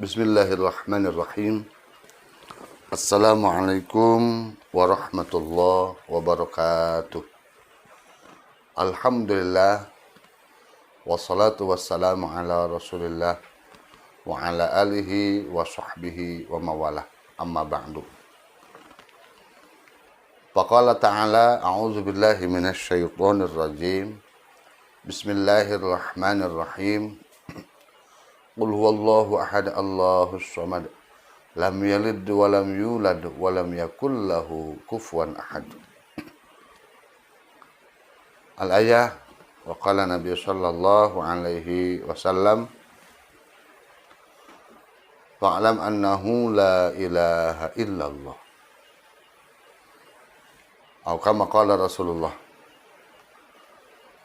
Bismillahirrahmanirrahim. Assalamualaikum warahmatullahi wabarakatuh. Alhamdulillah, wassalatu wassalamu ala rasulillah wa ala alihi wa sahbihi wa mawalah, amma ba'du. Faqala ta'ala, a'udzu billahi minasy syaithanir rajim. Bismillahirrahmanirrahim. Qul huwallahu ahad, Allahus samad, lam yalid wa lam yulad wa lam yakul lahu kufuwan ahad. Al-ayah. Wa qala Nabi sallallahu alaihi wasallam, fa'lam annahu la ilaha illallah. Atau kama qala Rasulullah.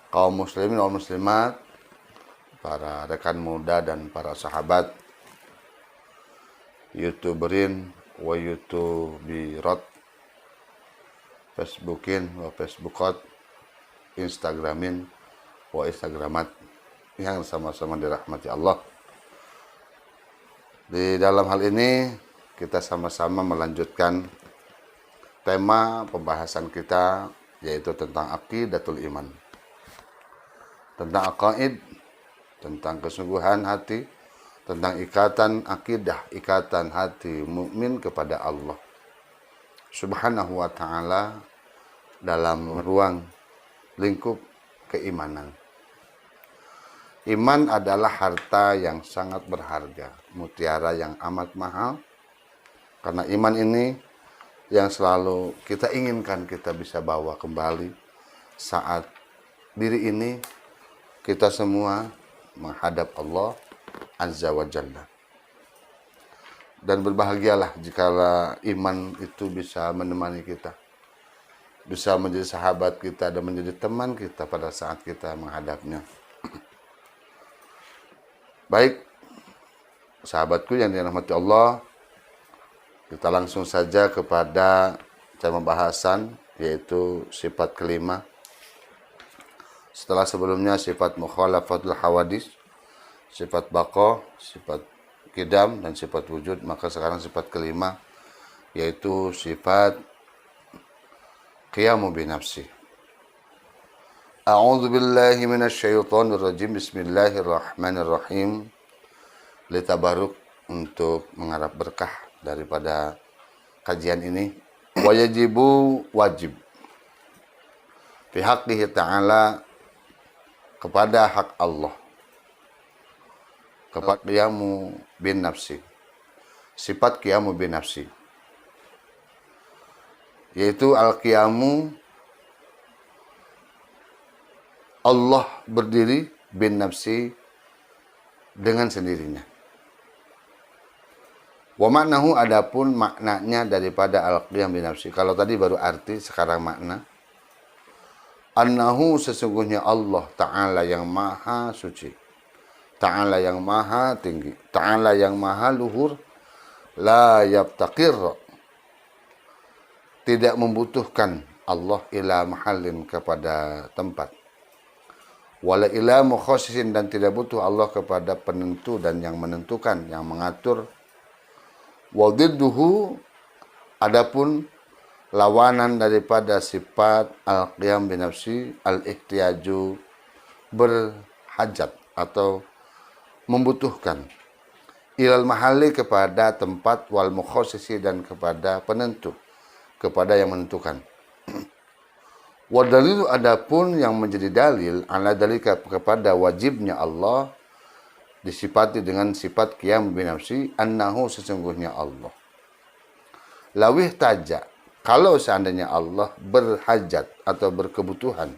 Kaum muslimin wal muslimat, para rekan muda dan para sahabat YouTuberin wa YouTuberot, Facebookin wa Facebookot, Instagramin wa Instagramat yang sama-sama dirahmati Allah. Di dalam hal ini kita sama-sama melanjutkan tema pembahasan kita, yaitu tentang aqidatul iman, tentang aqaid, tentang kesungguhan hati, tentang ikatan akidah, ikatan hati mukmin kepada Allah Subhanahu wa ta'ala dalam ruang lingkup keimanan. Iman adalah harta yang sangat berharga, mutiara yang amat mahal, karena iman ini yang selalu kita inginkan kita bisa bawa kembali saat diri ini kita semua menghadap Allah Azza wa Jalla. Dan berbahagialah jikalau iman itu bisa menemani kita, bisa menjadi sahabat kita dan menjadi teman kita pada saat kita menghadapnya. Baik, sahabatku yang dirahmati Allah, kita langsung saja kepada tema bahasan, yaitu sifat kelima. Setelah sebelumnya sifat mukhalafatul hawadis, sifat baqa, sifat qidam, dan sifat wujud, maka sekarang sifat kelima, yaitu sifat qiyamu binafsi. A'udzu billahi minasy syaithanir rajim. Bismillahirrahmanirrahim. Litabaruk, untuk mengharap berkah daripada kajian ini. Wa yajibu, wajib, fi haqqihi ta'ala, kepada hak Allah, kepada qiyamu bin nafsi, sifat qiyamu bin nafsi, yaitu al-qiyamu, Allah berdiri, bin nafsi, dengan sendirinya. Wa maknahu, adapun maknanya daripada al-qiyam bin nafsi, kalau tadi baru arti, sekarang makna. Annahu, sesungguhnya Allah Ta'ala yang maha suci, Ta'ala yang maha tinggi, Ta'ala yang maha luhur, la yabtaqir, tidak membutuhkan Allah ila mahallin, kepada tempat, wala ila mukhassisin, dan tidak butuh Allah kepada penentu dan yang menentukan, yang mengatur. Wadidduhu, adapun lawanan daripada sifat al-qiyam binafsi, al-ihtiyaju, berhajat atau membutuhkan, ilal mahalli, kepada tempat, wal mukhassisi, dan kepada penentu, kepada yang menentukan. Wa dalilu, adapun yang menjadi dalil, ala dalika, kepada wajibnya Allah disifati dengan sifat qiyam binafsi, annahu, sesungguhnya Allah, lawih taja, kalau seandainya Allah berhajat atau berkebutuhan,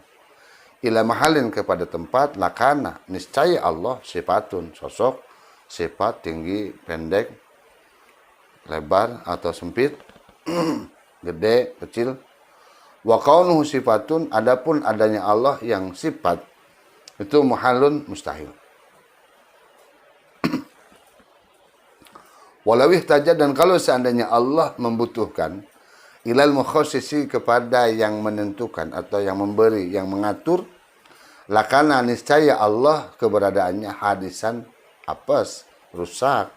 ila mahalin, kepada tempat, lakana, niscaya Allah sifatun, sosok, sifat, tinggi, pendek, lebar atau sempit, gede, kecil. Wa kaunuhu sifatun, adapun adanya Allah yang sifat itu muhalun, mustahil. Walau ihtaja, dan kalau seandainya Allah membutuhkan ilal mukhassisi, kepada yang menentukan atau yang memberi, yang mengatur, lakana niscaya Allah keberadaannya hadisan, apes, rusak,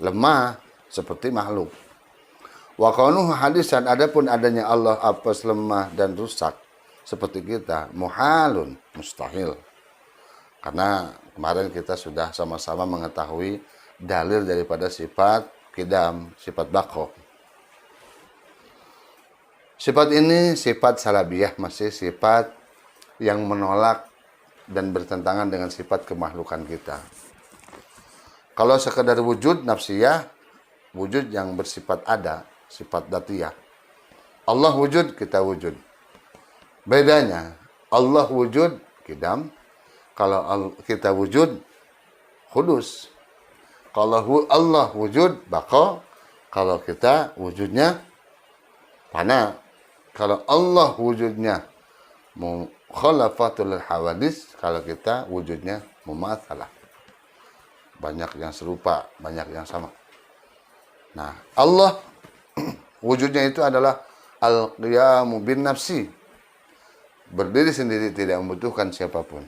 lemah seperti makhluk. Wa kaunuhu hadisan, adapun adanya Allah apes, lemah dan rusak seperti kita, muhalun, mustahil. Karena kemarin kita sudah sama-sama mengetahui dalil daripada sifat qidam, sifat baqo. Sifat ini sifat salabiyah, masih sifat yang menolak dan bertentangan dengan sifat kemakhlukan kita. Kalau sekedar wujud nafsiyah, wujud yang bersifat ada, sifat datiyah. Allah wujud, kita wujud. Bedanya, Allah wujud, qidam. Kalau kita wujud, hudus. Kalau Allah wujud, baqo. Kalau kita wujudnya fana. Kalau Allah wujudnya mukhalafatul hawadis, kalau kita wujudnya mumatsalah. Banyak yang serupa, banyak yang sama. Nah, Allah wujudnya itu adalah al-qiyamu bin nafsi. Berdiri sendiri, tidak membutuhkan siapapun.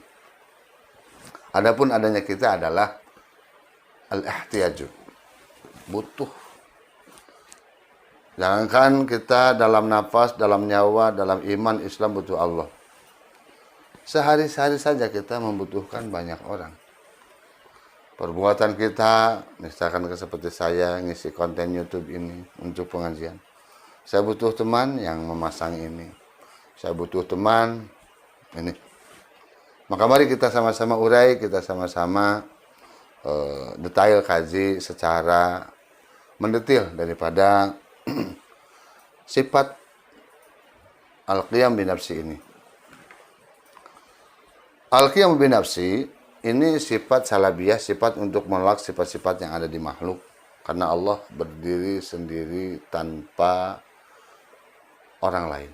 Adapun adanya kita adalah al-ihtiyaju, butuh. Jangankan kita dalam nafas, dalam nyawa, dalam iman Islam butuh Allah. Sehari-hari saja kita membutuhkan banyak orang. Perbuatan kita, misalkan seperti saya ngisi konten YouTube ini untuk pengajian. Saya butuh teman yang memasang ini. Saya butuh teman ini. Maka mari kita sama-sama urai, kita sama-sama detail kaji secara mendetil daripada sifat al-qiyam binafsi ini. Al-qiyam binafsi ini sifat salabiyah, sifat untuk menolak sifat-sifat yang ada di makhluk. Karena Allah berdiri sendiri tanpa orang lain.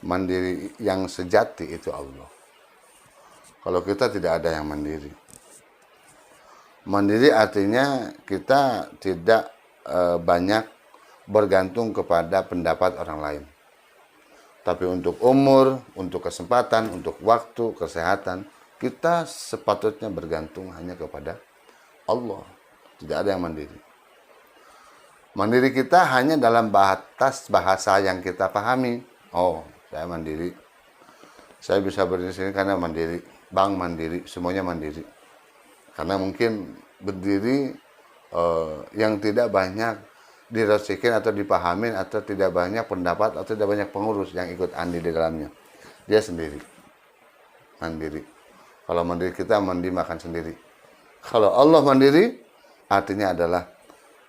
Mandiri yang sejati itu Allah. Kalau kita tidak ada yang mandiri. Mandiri artinya kita tidak banyak bergantung kepada pendapat orang lain. Tapi untuk umur, untuk kesempatan, untuk waktu, kesehatan, kita sepatutnya bergantung hanya kepada Allah. Tidak ada yang mandiri. Mandiri kita hanya dalam batas bahasa yang kita pahami. Oh, saya mandiri. Saya bisa berdiri sini karena mandiri. Bank mandiri, semuanya mandiri. Karena mungkin berdiri yang tidak banyak dirasikin atau dipahamin, atau tidak banyak pendapat, atau tidak banyak pengurus yang ikut andil di dalamnya. Dia sendiri, mandiri. Kalau mandiri kita mandi makan sendiri. Kalau Allah mandiri, artinya adalah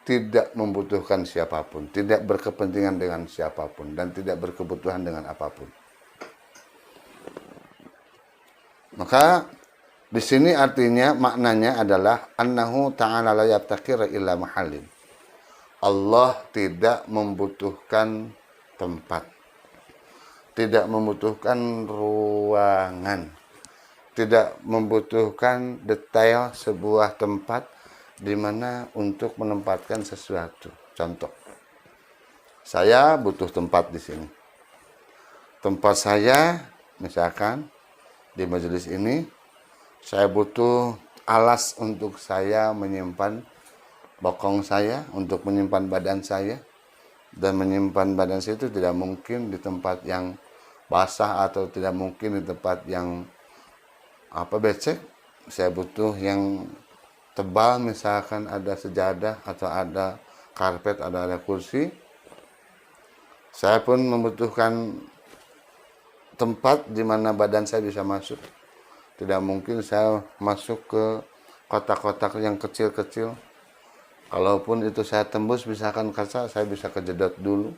tidak membutuhkan siapapun, tidak berkepentingan dengan siapapun, dan tidak berkebutuhan dengan apapun. Maka di sini artinya, maknanya adalah annahu ta'ala la yabtaqir illa mahallin. Allah tidak membutuhkan tempat, tidak membutuhkan ruangan, tidak membutuhkan detail sebuah tempat di mana untuk menempatkan sesuatu. Contoh, saya butuh tempat di sini. Tempat saya, misalkan di majelis ini, saya butuh alas untuk saya menyimpan bokong saya, untuk menyimpan badan saya. Dan menyimpan badan saya itu tidak mungkin di tempat yang basah atau tidak mungkin di tempat yang becek. Saya butuh yang tebal, misalkan ada sejadah atau ada karpet, ada kursi. Saya pun membutuhkan tempat di mana badan saya bisa masuk. Tidak mungkin saya masuk ke kotak-kotak yang kecil-kecil. Kalaupun itu saya tembus, misalkan kaca, saya bisa kejedot dulu.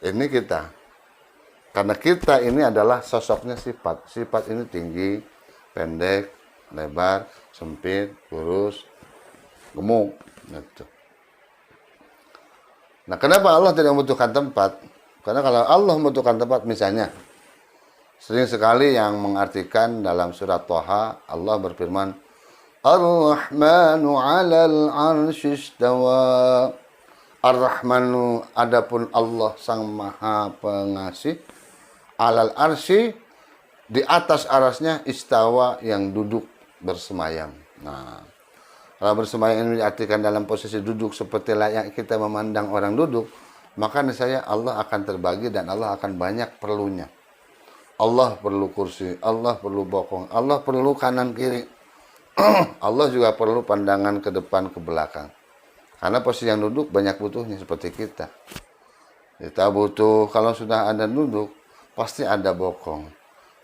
Ini kita. Karena kita ini adalah sosoknya sifat. Sifat ini tinggi, pendek, lebar, sempit, kurus, gemuk. Gitu. Nah, kenapa Allah tidak membutuhkan tempat? Karena kalau Allah membutuhkan tempat, misalnya, sering sekali yang mengartikan dalam surat Thaha, Allah berfirman, Ar-Rahmanu 'alal 'arsy istawa. Ar-Rahmanu adapun Allah sang Maha Pengasih, 'alal 'arsy di atas arasnya, istawa yang duduk bersemayam. Nah, kalau bersemayam ini diartikan dalam posisi duduk seperti layaknya kita memandang orang duduk, maka niscaya Allah akan terbagi dan Allah akan banyak perlunya. Allah perlu kursi, Allah perlu bokong, Allah perlu kanan kiri. Allah juga perlu pandangan ke depan ke belakang. Karena posisi yang duduk banyak butuhnya seperti kita. Kita butuh, kalau sudah ada duduk, pasti ada bokong.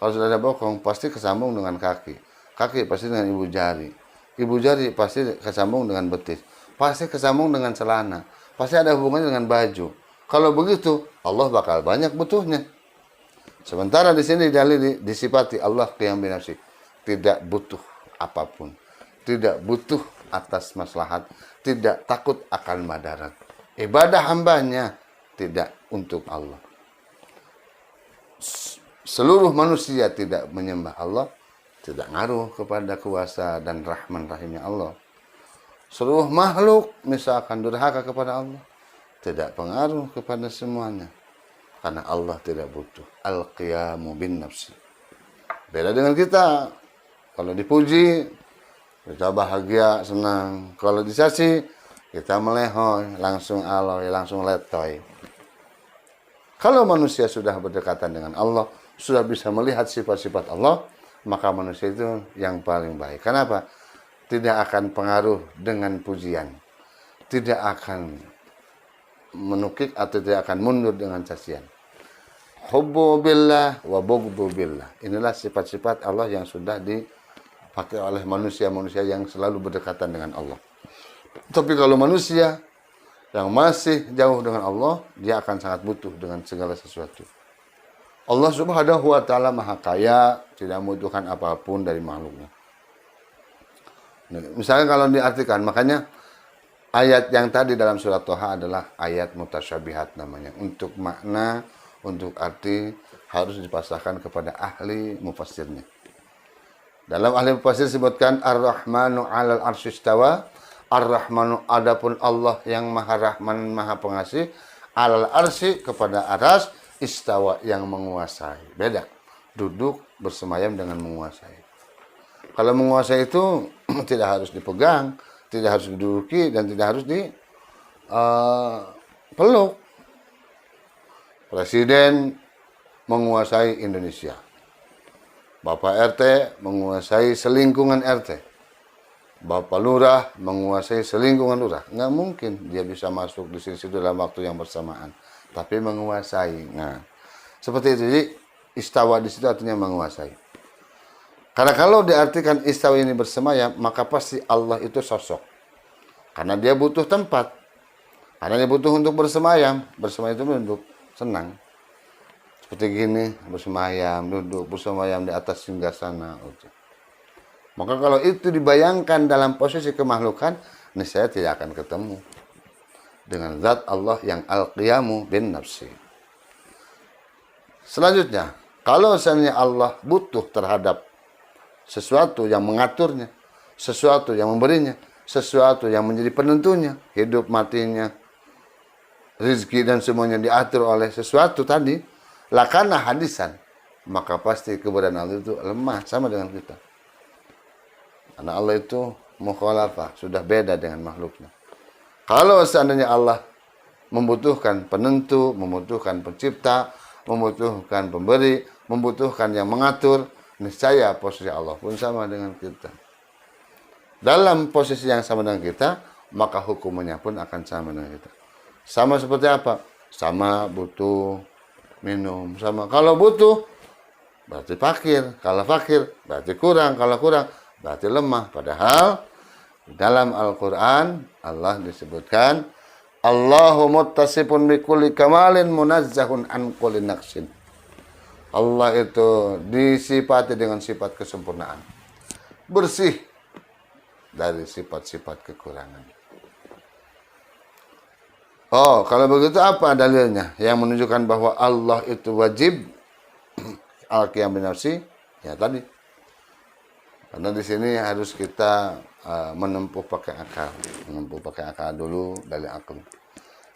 Kalau sudah ada bokong, pasti kesambung dengan kaki. Kaki pasti dengan ibu jari. Ibu jari pasti kesambung dengan betis. Pasti kesambung dengan celana. Pasti ada hubungannya dengan baju. Kalau begitu, Allah bakal banyak butuhnya. Sementara di sini disifati Allah qiyam binafsi. Tidak butuh apapun. Tidak butuh atas maslahat. Tidak takut akan madarat. Ibadah hambanya tidak untuk Allah. Seluruh manusia tidak menyembah Allah, tidak ngaruh kepada kuasa dan rahman rahimnya Allah. Seluruh makhluk misalkan durhaka kepada Allah, tidak pengaruh kepada semuanya. Karena Allah tidak butuh. Al-qiyamu bin nafsi. Beda dengan kita. Kalau dipuji, kita bahagia, senang. Kalau dicaci, kita melehoy, langsung aloy, langsung letoy. Kalau manusia sudah berdekatan dengan Allah, sudah bisa melihat sifat-sifat Allah, maka manusia itu yang paling baik. Kenapa? Tidak akan pengaruh dengan pujian. Tidak akan menukik atau tidak akan mundur dengan cacian. Hubbu billah wa bughdu billah. Inilah sifat-sifat Allah yang sudah dipakai oleh manusia-manusia yang selalu berdekatan dengan Allah. Tapi kalau manusia yang masih jauh dengan Allah, dia akan sangat butuh dengan segala sesuatu. Allah Subhanahu wa Ta'ala Maha Kaya, tidak membutuhkan apapun dari makhluknya. Misalnya kalau diartikan, makanya ayat yang tadi dalam surat Toha adalah ayat mutasyabihat namanya. Untuk makna, untuk arti harus dipasrahkan kepada ahli mufassirnya. Dalam ahli mufassir disebutkan Ar-Rahmanu 'alal 'arsy istawa. Ar-Rahmanu adapun Allah yang Maha Rahman, Maha Pengasih, 'alal 'arsy kepada aras, istawa yang menguasai. Beda. Duduk bersemayam dengan menguasai. Kalau menguasai itu tidak harus dipegang, tidak harus diduduki, dan tidak harus dipeluk. Presiden menguasai Indonesia. Bapak RT menguasai selingkungan RT. Bapak Lurah menguasai selingkungan Lurah. Nggak mungkin dia bisa masuk di situ dalam waktu yang bersamaan. Tapi menguasai. Nah, seperti itu. Jadi istawa di situ artinya menguasai. Karena kalau diartikan istawa ini bersemayam, maka pasti Allah itu sosok. Karena dia butuh tempat. Karena dia butuh untuk bersemayam. Bersemayam itu untuk senang. Seperti gini, bersemayam, duduk, bersemayam di atas singgasana. Maka kalau itu dibayangkan dalam posisi kemakhlukan, niscaya tidak akan ketemu dengan zat Allah yang al-qiyamu bin nafsi. Selanjutnya, kalau seandainya Allah butuh terhadap sesuatu yang mengaturnya, sesuatu yang memberinya, sesuatu yang menjadi penentunya, hidup matinya, rezeki dan semuanya diatur oleh sesuatu tadi, lakana hadisan, maka pasti keberadaan Allah itu lemah sama dengan kita. Karena Allah itu mukhalafah, sudah beda dengan makhluknya. Kalau seandainya Allah membutuhkan penentu, membutuhkan pencipta, membutuhkan pemberi, membutuhkan yang mengatur, niscaya posisi Allah pun sama dengan kita. Dalam posisi yang sama dengan kita, maka hukumannya pun akan sama dengan kita. Sama seperti apa? Sama butuh minum. Sama kalau butuh, berarti fakir. Kalau fakir, berarti kurang. Kalau kurang, berarti lemah. Padahal dalam Al-Quran Allah disebutkan Allahu muttasifun bikulli kamalin munazzahun an kulli naqsin. Allah itu disifati dengan sifat kesempurnaan, bersih dari sifat-sifat kekurangan. Oh, kalau begitu apa dalilnya yang menunjukkan bahwa Allah itu wajib al-qiyam bin nafsi? Ya tadi, Karena di sini harus kita menempuh pakai akal dulu dari akal.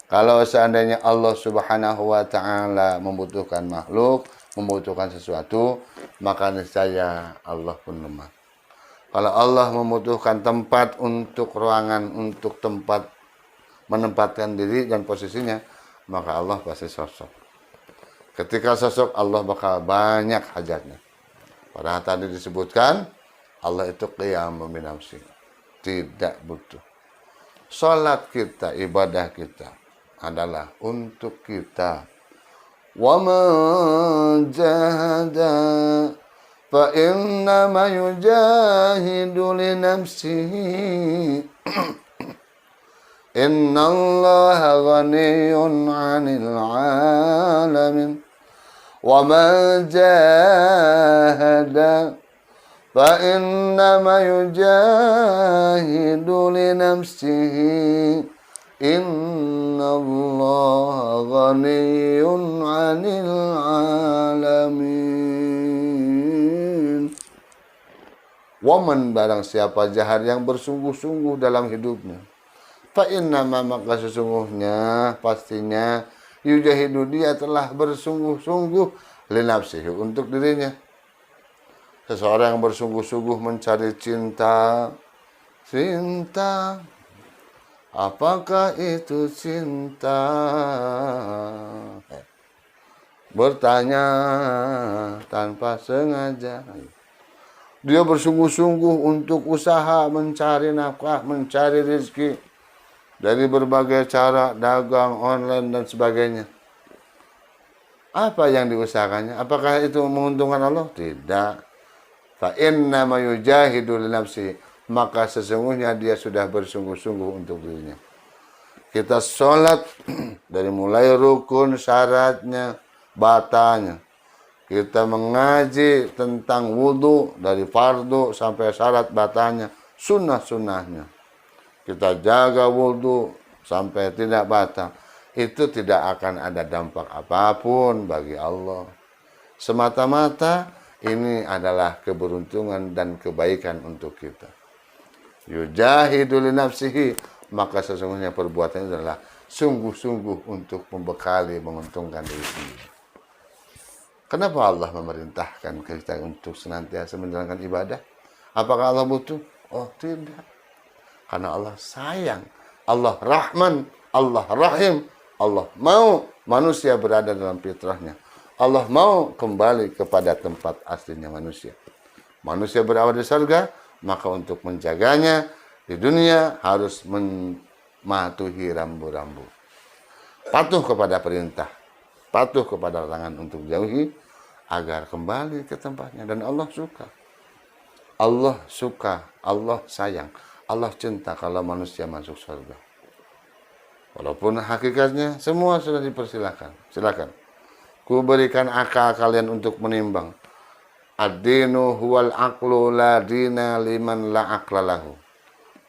Kalau seandainya Allah Subhanahu wa taala membutuhkan makhluk, membutuhkan sesuatu, maka niscaya Allah pun lemah. Kalau Allah membutuhkan tempat untuk ruangan, untuk tempat menempatkan diri dan posisinya, maka Allah pasti sosok. Ketika sosok, Allah bakal banyak hajatnya. Padahal tadi disebutkan, Allah itu qiyamun bi nafsi. Tidak butuh. Salat kita, ibadah kita adalah untuk kita. Wa man jahada fa innama yujahidu li nafsihi. Innallaha ghaniyyun 'anil 'alamin. Wa man jahada fa innama yujahidu li nafsihi. Innallaha ghaniyyun 'anil 'alamin. Waman barang siapa jahar yang bersungguh-sungguh dalam hidupnya, fa innama maka sesungguhnya pastinya yujahidu dia telah bersungguh-sungguh li nafsihi untuk dirinya. Seseorang yang bersungguh-sungguh mencari cinta, apakah itu cinta? Bertanya tanpa sengaja. Dia bersungguh-sungguh untuk usaha, mencari nafkah, mencari rezeki dari berbagai cara, dagang, online, dan sebagainya. Apa yang diusahakannya? Apakah itu menguntungkan Allah? Tidak. Fa inna ma yujahidu li nafsi, maka sesungguhnya dia sudah bersungguh-sungguh untuk dirinya. Kita sholat dari mulai rukun, syaratnya, batanya. Kita mengaji tentang wudhu dari fardu sampai syarat batanya, sunnah-sunnahnya. Kita jaga wudhu sampai tidak bata. Itu tidak akan ada dampak apapun bagi Allah. Semata-mata ini adalah keberuntungan dan kebaikan untuk kita. Yujahidu li nafsihi, maka sesungguhnya perbuatannya adalah sungguh-sungguh untuk membekali, menguntungkan diri sendiri. Kenapa Allah memerintahkan kita untuk senantiasa menjalankan ibadah? Apakah Allah butuh? Oh tidak. Karena Allah sayang, Allah Rahman, Allah Rahim, Allah mau manusia berada dalam fitrahnya. Allah mau kembali kepada tempat aslinya manusia. Manusia berada di surga, maka untuk menjaganya di dunia harus mematuhi rambu-rambu. Patuh kepada perintah, patuh kepada larangan untuk jauhi, agar kembali ke tempatnya. Dan Allah suka. Allah suka, Allah sayang, Allah cinta kalau manusia masuk surga. Walaupun hakikatnya semua sudah dipersilakan. Silakan. Ku berikan akal kalian untuk menimbang. Ad-dinu huwal aqlu la dina liman la aqla lahu.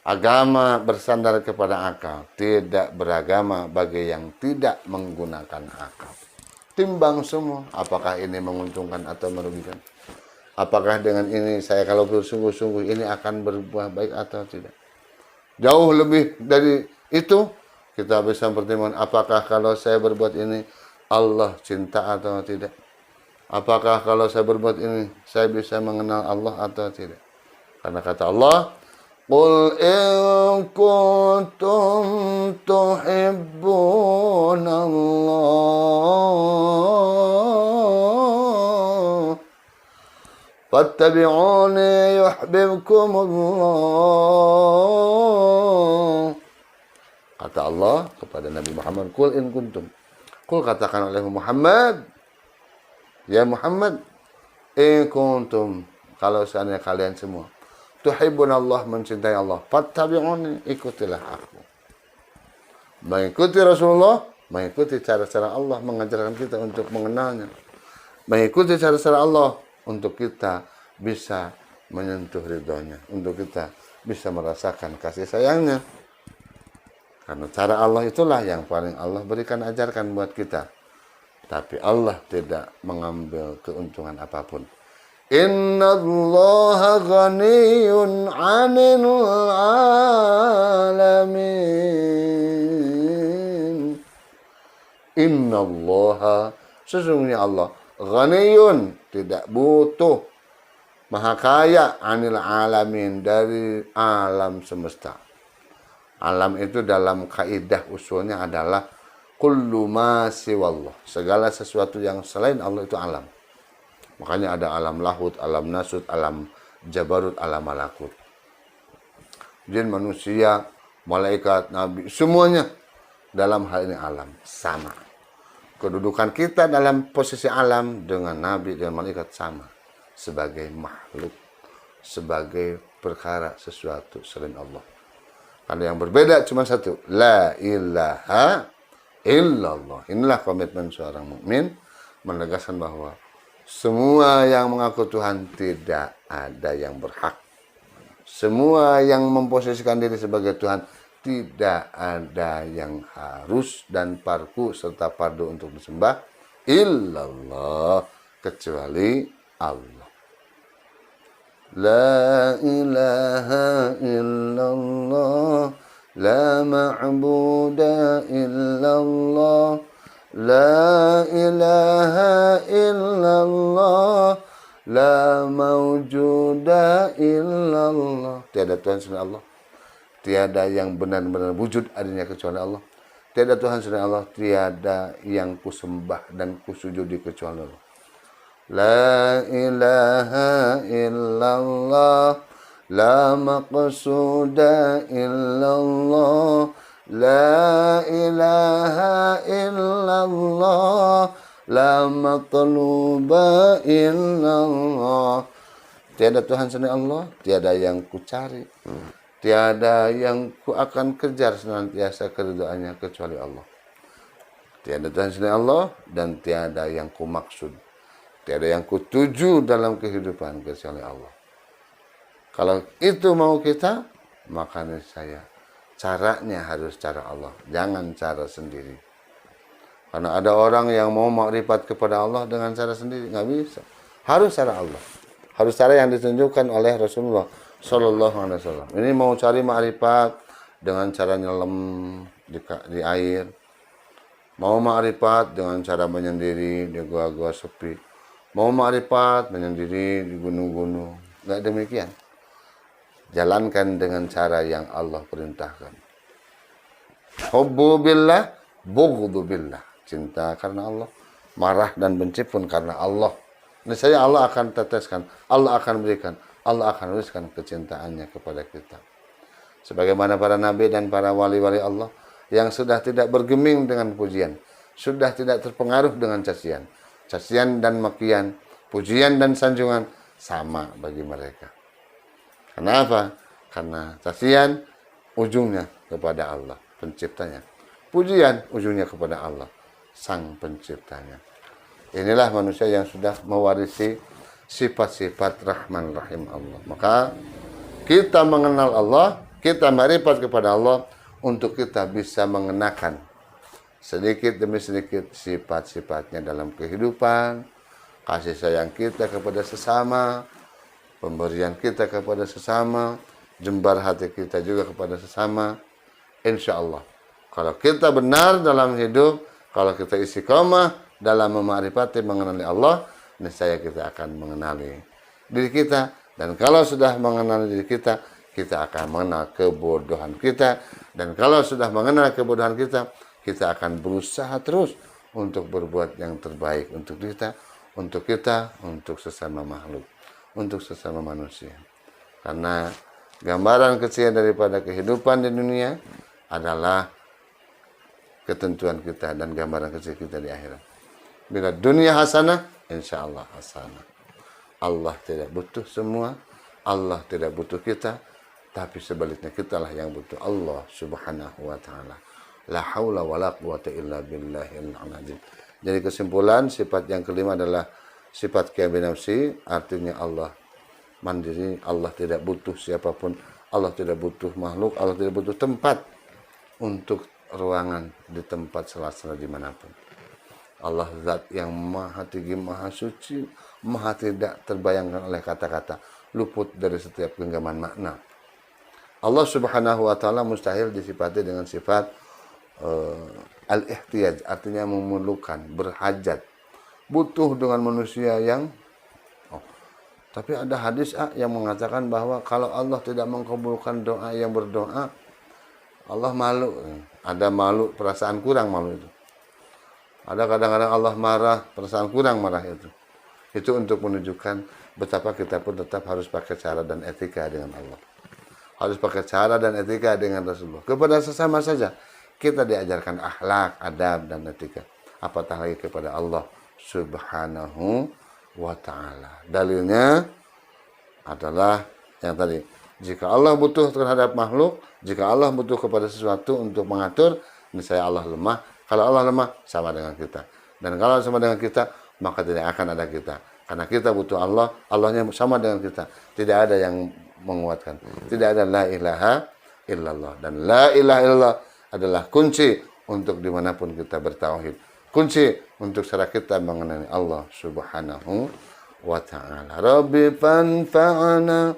Agama bersandar kepada akal, tidak beragama bagi yang tidak menggunakan akal. Timbang semua, apakah ini menguntungkan atau merugikan? Apakah dengan ini saya kalau bersungguh-sungguh ini akan berbuah baik atau tidak? Jauh lebih dari itu, kita bisa pertimbangkan apakah kalau saya berbuat ini Allah cinta atau tidak? Apakah kalau saya berbuat ini saya bisa mengenal Allah atau tidak? Karena kata Allah, qul in kuntum tuhibbunallah fattabi'uni yuhibbukumullah. Kata Allah kepada Nabi Muhammad, qul in kuntum. Qul katakan oleh Muhammad, ya Muhammad, in kuntum, kalau seandainya kalian semua tuhibbunallah, mencintai Allah, fattabi'uni, ikutilah aku. Mengikuti Rasulullah, mengikuti cara-cara Allah mengajarkan kita untuk mengenalnya. Mengikuti cara-cara Allah untuk kita bisa menyentuh ridhonya, untuk kita bisa merasakan kasih sayangnya. Karena cara Allah itulah yang paling Allah berikan, ajarkan buat kita. Tapi Allah tidak mengambil keuntungan apapun. Innallaha ghaniyun 'anil 'alamin. Innallaha, sesungguhnya Allah, ghaniyun, tidak butuh, maha kaya, 'anil 'alamin, dari alam semesta. Alam itu dalam kaidah usulnya adalah kullu ma siwallah, segala sesuatu yang selain Allah itu alam. Makanya ada alam lahut, alam nasut, alam jabarut, alam malakut. Jin, manusia, malaikat, nabi, semuanya dalam hal ini alam, sama. Kedudukan kita dalam posisi alam dengan nabi dan malaikat sama. Sebagai makhluk, sebagai perkara sesuatu selain Allah. Karena yang berbeda cuma satu, la ilaha illallah. Inilah komitmen seorang mukmin, menegaskan bahwa semua yang mengaku Tuhan tidak ada yang berhak. Semua yang memposisikan diri sebagai Tuhan tidak ada yang harus dan parku serta pardu untuk disembah illallah, kecuali Allah. La ilaha illallah, la ma'buda illallah, la ilaha illallah, la mawjuda illallah. Tiada Tuhan selain Allah. Tiada yang benar-benar wujud adanya kecuali Allah. Tiada Tuhan selain Allah. Tiada yang kusembah dan kusujudi kecuali Allah. La ilaha illallah, la maqsuda illallah, la ilaha illallah, la matluba illallah. Tiada Tuhan selain Allah, tiada yang kucari, tiada yang ku akan kejar senantiasa keridhaannya kecuali Allah. Tiada Tuhan selain Allah dan tiada yang ku maksud, tiada yang kutuju dalam kehidupan kecuali Allah. Kalau itu mau kita, maka saya caranya harus cara Allah, jangan cara sendiri. Karena ada orang yang mau makrifat kepada Allah dengan cara sendiri, nggak bisa. Harus cara Allah, harus cara yang ditunjukkan oleh Rasulullah Sallallahu Alaihi Wasallam. Ini mau cari makrifat dengan cara nyelam di air, mau makrifat dengan cara menyendiri di gua-gua sepi, mau makrifat menyendiri di gunung-gunung. Nggak demikian. Jalankan dengan cara yang Allah perintahkan. Hubbu billah, bughdu billah. Cinta karena Allah, marah dan benci pun karena Allah. Niscaya Allah akan teteskan, Allah akan berikan, Allah akan tuliskan kecintaannya kepada kita. Sebagaimana para nabi dan para wali-wali Allah yang sudah tidak bergeming dengan pujian, sudah tidak terpengaruh dengan cacian. Cacian dan makian, pujian dan sanjungan sama bagi mereka. Kenapa? Karena cacian ujungnya kepada Allah, penciptanya. Pujian ujungnya kepada Allah, sang penciptanya. Inilah manusia yang sudah mewarisi sifat-sifat Rahman Rahim Allah. Maka kita mengenal Allah, kita makrifat kepada Allah untuk kita bisa mengenakan sedikit demi sedikit sifat-sifatnya dalam kehidupan, kasih sayang kita kepada sesama, pemberian kita kepada sesama, jembar hati kita juga kepada sesama. Insya Allah, kalau kita benar dalam hidup, kalau kita istiqomah dalam memakrifati, mengenali Allah, niscaya kita akan mengenali diri kita. Dan kalau sudah mengenali diri kita, kita akan mengenal kebodohan kita. Dan kalau sudah mengenal kebodohan kita, kita akan berusaha terus untuk berbuat yang terbaik untuk kita, untuk sesama makhluk, untuk sesama manusia. Karena gambaran kecil daripada kehidupan di dunia adalah ketentuan kita dan gambaran kecil kita di akhirat. Bila dunia hasanah, insya Allah hasanah. Allah tidak butuh semua, Allah tidak butuh kita, tapi sebaliknya kitalah yang butuh Allah Subhanahu wa ta'ala. La haula wa la quwata illa billahil azim. Jadi kesimpulan, sifat yang kelima adalah sifat qiyam nafsi, artinya Allah mandiri, Allah tidak butuh siapapun, Allah tidak butuh makhluk, Allah tidak butuh tempat untuk ruangan di tempat sela-sela dimanapun. Allah zat yang maha tinggi, maha suci, maha tidak terbayangkan oleh kata-kata, luput dari setiap genggaman makna. Allah Subhanahu wa taala mustahil disifati dengan sifat al-ihtiyaj, artinya memerlukan, berhajat, butuh dengan manusia yang tapi ada hadis yang mengatakan bahwa kalau Allah tidak mengkabulkan doa yang berdoa, Allah malu. Ada malu, perasaan kurang malu itu. Ada kadang-kadang Allah marah, perasaan kurang marah itu. Itu untuk menunjukkan betapa kita pun tetap harus pakai cara dan etika dengan Allah. Harus pakai cara dan etika dengan Rasulullah. Kepada sesama saja kita diajarkan akhlak, adab, dan etika. Apatah lagi kepada Allah Subhanahu wa ta'ala. Dalilnya adalah yang tadi, jika Allah butuh terhadap makhluk, jika Allah butuh kepada sesuatu untuk mengatur, niscaya Allah lemah. Kalau Allah lemah, sama dengan kita. Dan kalau sama dengan kita, maka tidak akan ada kita. Karena kita butuh Allah, Allahnya sama dengan kita. Tidak ada yang menguatkan. Tidak ada la ilaha illallah. Dan la ilaha illallah adalah kunci untuk dimanapun kita bertauhid. Kunci untuk cara kita mengenai Allah Subhanahu wa ta'ala. Rabbi fanfa'ana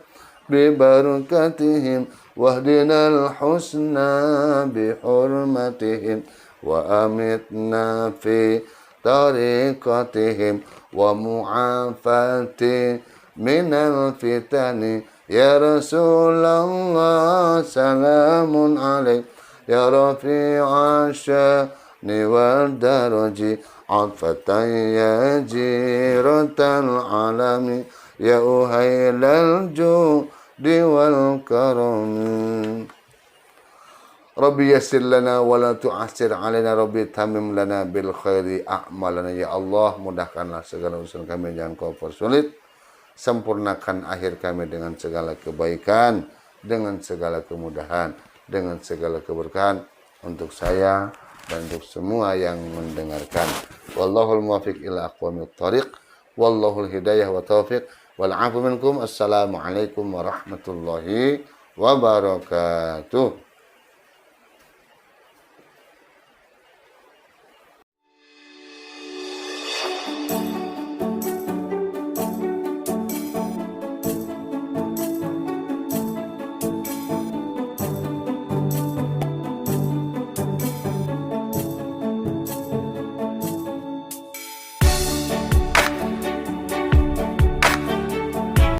bi barakatihim wahdinal husna bi hurmatihim wa amitna fi tariqatihim wa mu'afati minal fitani ya Rasulullah salamun alaik ya rafi'a sya'ni wal daraji afatan ya jiratal alami ya uhailal judi wal karami Rabbi yassir lana wa la tu'assir alaina Rabbi tamim lana bil khairi a'malana ya Allah, mudahkanlah segala urusan kami, jangan kau persulit. Sempurnakan akhir kami dengan segala kebaikan, dengan segala kemudahan, dengan segala keberkahan untuk saya dan untuk semua yang mendengarkan. Wallahul muwaffiq ila aqwamit thariq, wallahul hidayah wa taufiq wal 'afu minkum. Assalamualaikum warahmatullahi wabarakatuh.